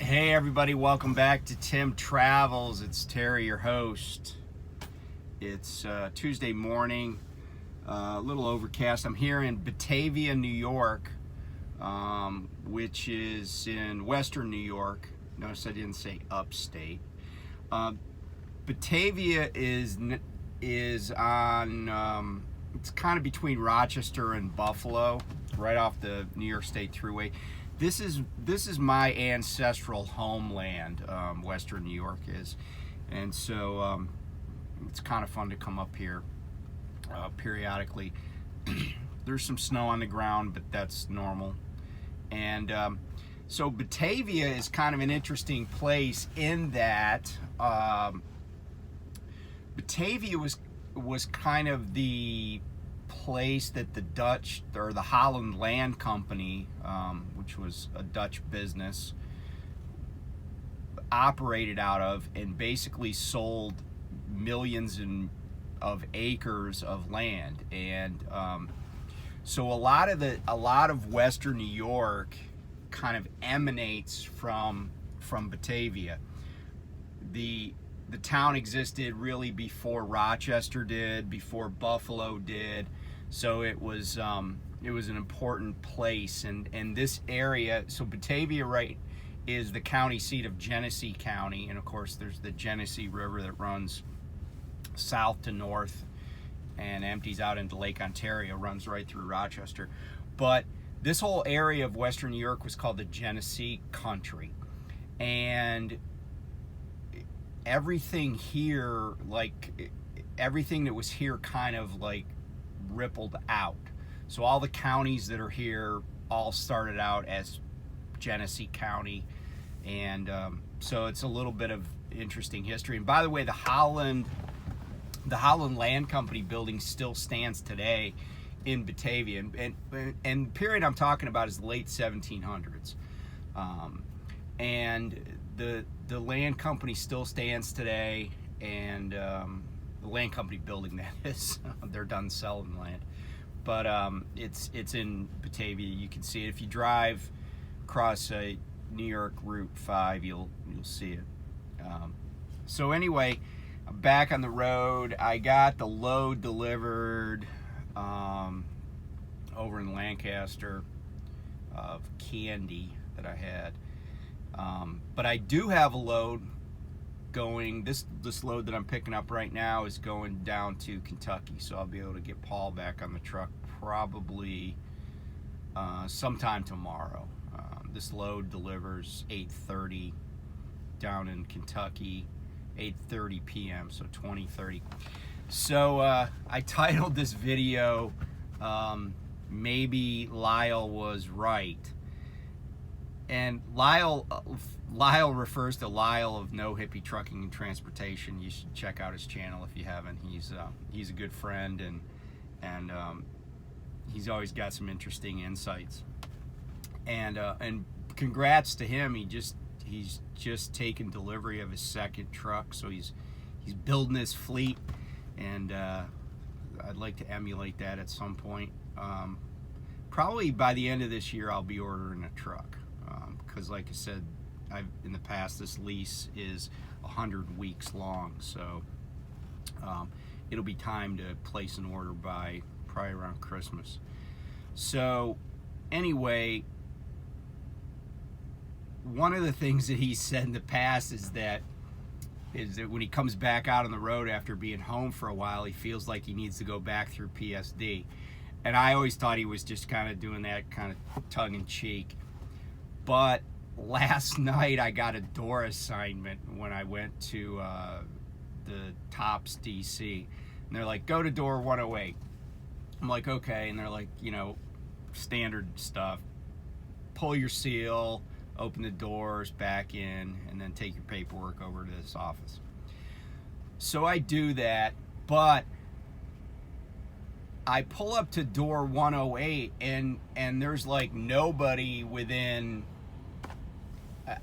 Hey everybody, welcome back to Tim Travels. It's Terry, your host. It's Tuesday morning, a little overcast. I'm here in Batavia, New York, which is in western New York. Notice I didn't say upstate. Batavia is on, it's kind of between Rochester and Buffalo, right off the New York State Thruway. This is my ancestral homeland, western New York is, and so it's kind of fun to come up here periodically. There's some snow on the ground, but that's normal. And so Batavia is kind of an interesting place in that Batavia was kind of the place that the Dutch, or the Holland Land Company, which was a Dutch business, operated out of, and basically sold millions of acres of land. And so a lot of western New York kind of emanates from Batavia. The town existed really before Rochester did, before Buffalo did. So it was an important place, and this area. So Batavia, right, is the county seat of Genesee County, and of course there's the Genesee River that runs south to north and empties out into Lake Ontario, runs right through Rochester. But this whole area of western New York was called the Genesee Country, and everything here, like everything that was here, kind of like rippled out. So all the counties that are here all started out as Genesee County, and so it's a little bit of interesting history. And by the way, the Holland Land Company building still stands today in Batavia, and the period I'm talking about is the late 1700s, and the land company still stands today, and the land company building, that is, they're done selling land, but it's in Batavia. You can see it if you drive across New York Route 5. You'll see it. So anyway, I'm back on the road. I got the load delivered over in Lancaster of candy that I had. But I do have a load going, this load that I'm picking up right now is going down to Kentucky, so I'll be able to get Paul back on the truck probably sometime tomorrow. This load delivers 8:30 down in Kentucky, 8:30 p.m., so 20:30. So I titled this video, Maybe Lyle Was Right. And Lyle refers to Lyle of No Hippie Trucking and Transportation. You should check out his channel if you haven't. He's a good friend, and he's always got some interesting insights. And congrats to him. He's just taken delivery of his second truck, so he's building his fleet, and I'd like to emulate that at some point. Probably by the end of this year, I'll be ordering a truck. Because like I said, in the past, this lease is 100 weeks long, so it'll be time to place an order by probably around Christmas. So anyway, one of the things that he said in the past is that when he comes back out on the road after being home for a while, he feels like he needs to go back through PSD. And I always thought he was just kind of doing that kind of tongue-in-cheek. But last night I got a door assignment when I went to the Tops DC, and they're like, go to door 108. I'm like, okay. And they're like, standard stuff, pull your seal, open the doors, back in, and then take your paperwork over to this office. So I do that, but I pull up to door 108, and there's like nobody within,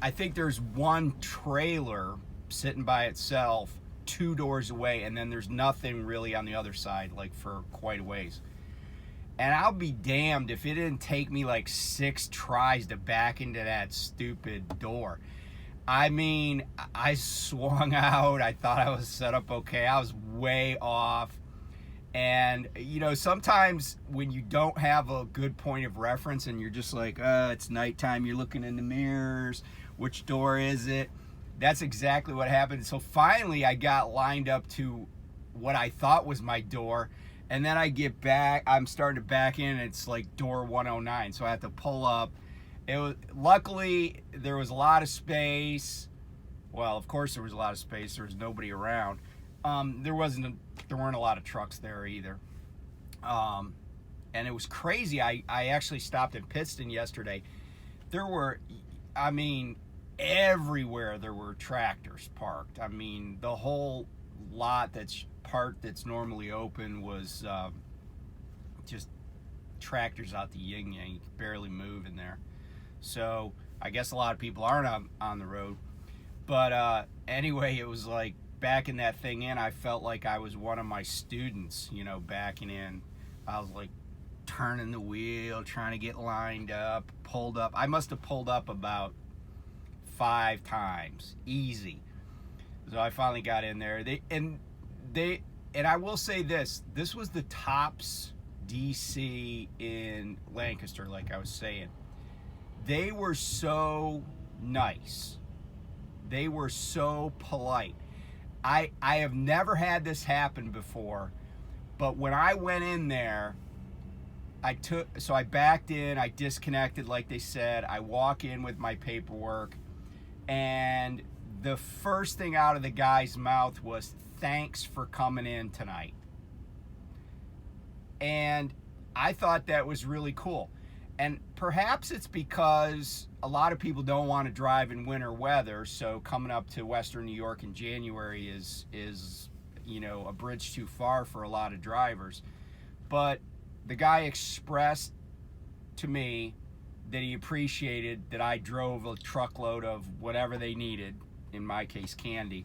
I think there's one trailer sitting by itself 2 doors away, and then there's nothing really on the other side, like for quite a ways. And I'll be damned if it didn't take me like 6 tries to back into that stupid door. I mean, I swung out. I thought I was set up okay. I was way off. And, you know, sometimes when you don't have a good point of reference and you're just like, it's nighttime, you're looking in the mirrors, which door is it? That's exactly what happened. So finally I got lined up to what I thought was my door. And then I get back, I'm starting to back in, and it's like door 109. So I have to pull up. Luckily, there was a lot of space. Well, of course there was a lot of space. There was nobody around. There weren't a lot of trucks there either. And it was crazy. I actually stopped in Pittston yesterday. There were, I mean, everywhere there were tractors parked. I mean, the whole lot that's normally open was just tractors out the yin yang. You could barely move in there. So I guess a lot of people aren't on the road. But anyway, it was like backing that thing in, I felt like I was one of my students, you know, backing in. I was like turning the wheel, trying to get lined up, pulled up. I must have pulled up about 5 times, easy. So I finally got in there. And I will say this was the tops DC in Lancaster, like I was saying. They were so nice. They were so polite. I have never had this happen before, but when I went in there, I backed in, I disconnected like they said, I walk in with my paperwork, and the first thing out of the guy's mouth was, "Thanks for coming in tonight." And I thought that was really cool. And perhaps it's because a lot of people don't want to drive in winter weather, so coming up to Western New York in January is you know, a bridge too far for a lot of drivers. But the guy expressed to me that he appreciated that I drove a truckload of whatever they needed, in my case candy,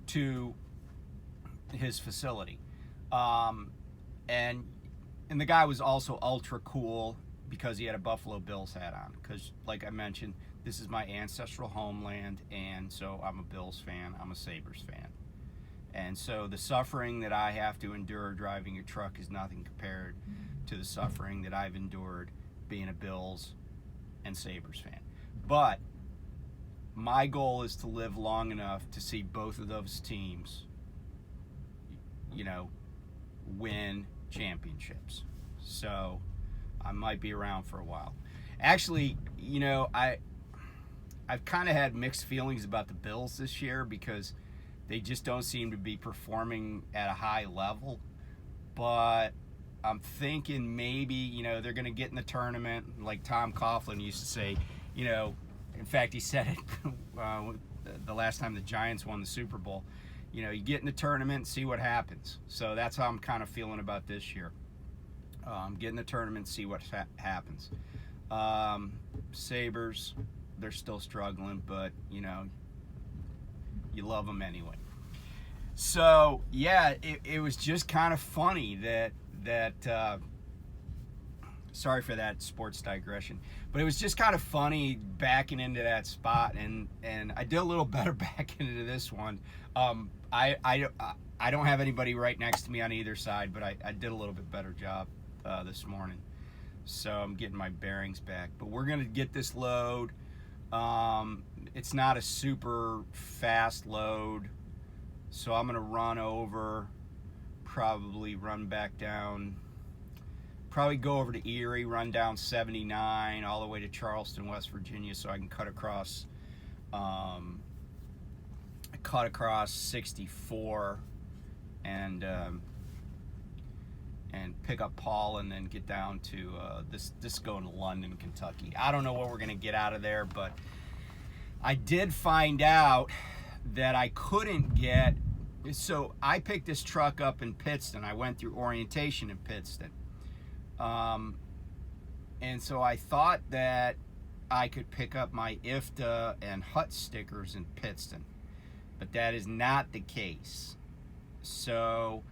to his facility. And the guy was also ultra cool because he had a Buffalo Bills hat on. Because, like I mentioned, this is my ancestral homeland, and so I'm a Bills fan, I'm a Sabres fan. And so the suffering that I have to endure driving a truck is nothing compared to the suffering that I've endured being a Bills and Sabres fan. But my goal is to live long enough to see both of those teams, you know, win championships. So I might be around for a while. Actually, you know, I've kind of had mixed feelings about the Bills this year because they just don't seem to be performing at a high level. But I'm thinking maybe, you know, they're going to get in the tournament, like Tom Coughlin used to say. You know, in fact, he said it the last time the Giants won the Super Bowl. You know, you get in the tournament and see what happens. So that's how I'm kind of feeling about this year. Get in the tournament, see what happens. Sabres, they're still struggling, but, you know, you love them anyway. So, yeah, it was just kind of funny that sorry for that sports digression, but it was just kind of funny backing into that spot, and I did a little better backing into this one. I don't have anybody right next to me on either side, but I did a little bit better job this morning. So I'm getting my bearings back. But we're going to get this load. It's not a super fast load, so I'm going to run over, probably run back down, probably go over to Erie, run down 79 all the way to Charleston, West Virginia, so I can cut across 64 and pick up Paul, and then get down to this going to London, Kentucky. I don't know what we're going to get out of there, but I did find out that I couldn't get, so I picked this truck up in Pittston. I went through orientation in Pittston. And so I thought that I could pick up my IFTA and HUT stickers in Pittston, but that is not the case. So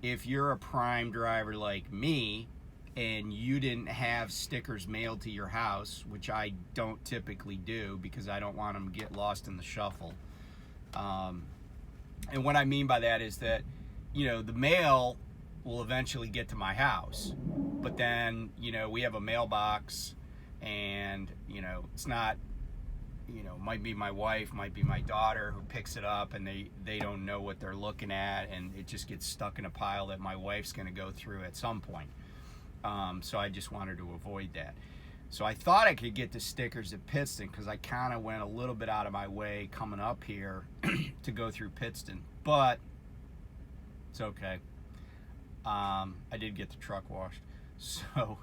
if you're a prime driver like me, and you didn't have stickers mailed to your house, which I don't typically do because I don't want them to get lost in the shuffle. And what I mean by that is that, you know, the mail will eventually get to my house, but then, you know, we have a mailbox, and, you know, it's not, you know, might be my wife, might be my daughter who picks it up, and they don't know what they're looking at, and it just gets stuck in a pile that my wife's going to go through at some point. So I just wanted to avoid that. So I thought I could get the stickers at Pittston because I kind of went a little bit out of my way coming up here to go through Pittston, but it's okay. I did get the truck washed, so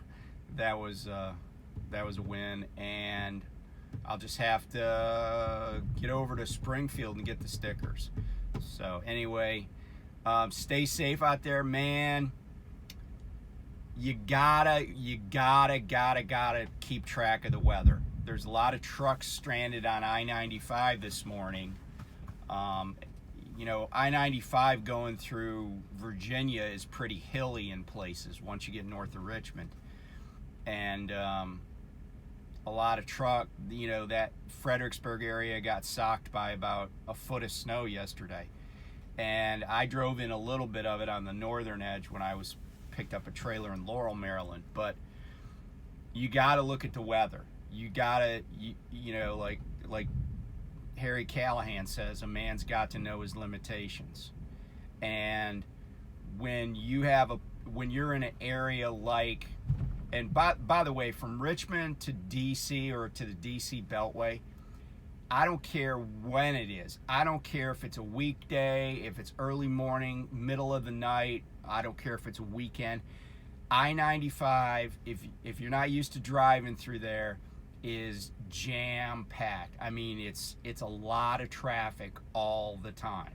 that was a win, and I'll just have to get over to Springfield and get the stickers. So anyway, stay safe out there, man. You gotta keep track of the weather. There's a lot of trucks stranded on I-95 this morning. You know, I-95 going through Virginia is pretty hilly in places once you get north of Richmond. And a lot of truck, you know, that Fredericksburg area got socked by about a foot of snow yesterday. And I drove in a little bit of it on the northern edge when I picked up a trailer in Laurel, Maryland. But you got to look at the weather. You got to, you know, like Harry Callahan says, a man's got to know his limitations. And when you're in an area like, and by the way, from Richmond to DC or to the DC Beltway, I don't care when it is. I don't care if it's a weekday, if it's early morning, middle of the night. I don't care if it's a weekend. I-95, if you're not used to driving through there, is jam-packed. I mean, it's a lot of traffic all the time.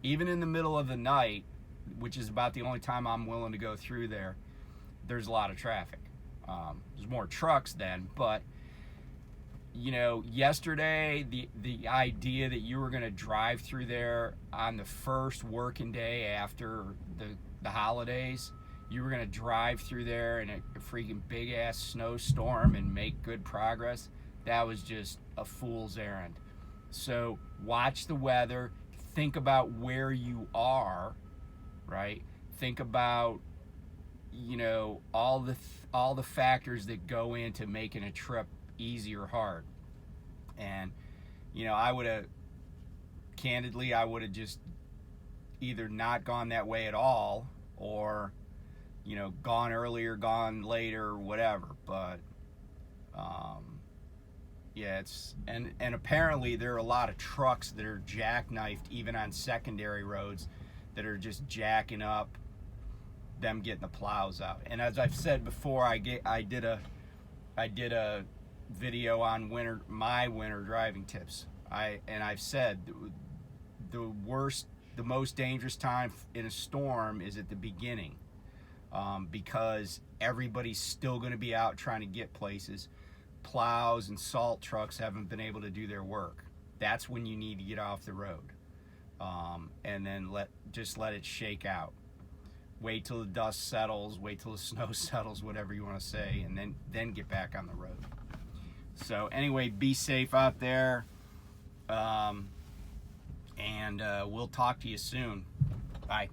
Even in the middle of the night, which is about the only time I'm willing to go through there, there's a lot of traffic. There's more trucks then, but you know, yesterday, the idea that you were going to drive through there on the first working day after the holidays, you were going to drive through there in a freaking big-ass snowstorm and make good progress, that was just a fool's errand. So watch the weather. Think about where you are, right? Think about, you know, all the factors that go into making a trip easy or hard. And you know, I would have just either not gone that way at all, or you know, gone earlier, gone later, whatever. But yeah, it's and apparently there are a lot of trucks that are jackknifed even on secondary roads that are just jacking up them getting the plows out. And as I've said before, I did a video on my winter driving tips. I've said the most dangerous time in a storm is at the beginning, because everybody's still going to be out trying to get places. Plows and salt trucks haven't been able to do their work. That's when you need to get off the road, and then let it shake out. Wait till the dust settles, wait till the snow settles, whatever you want to say, and then get back on the road. So anyway, be safe out there, and we'll talk to you soon. Bye.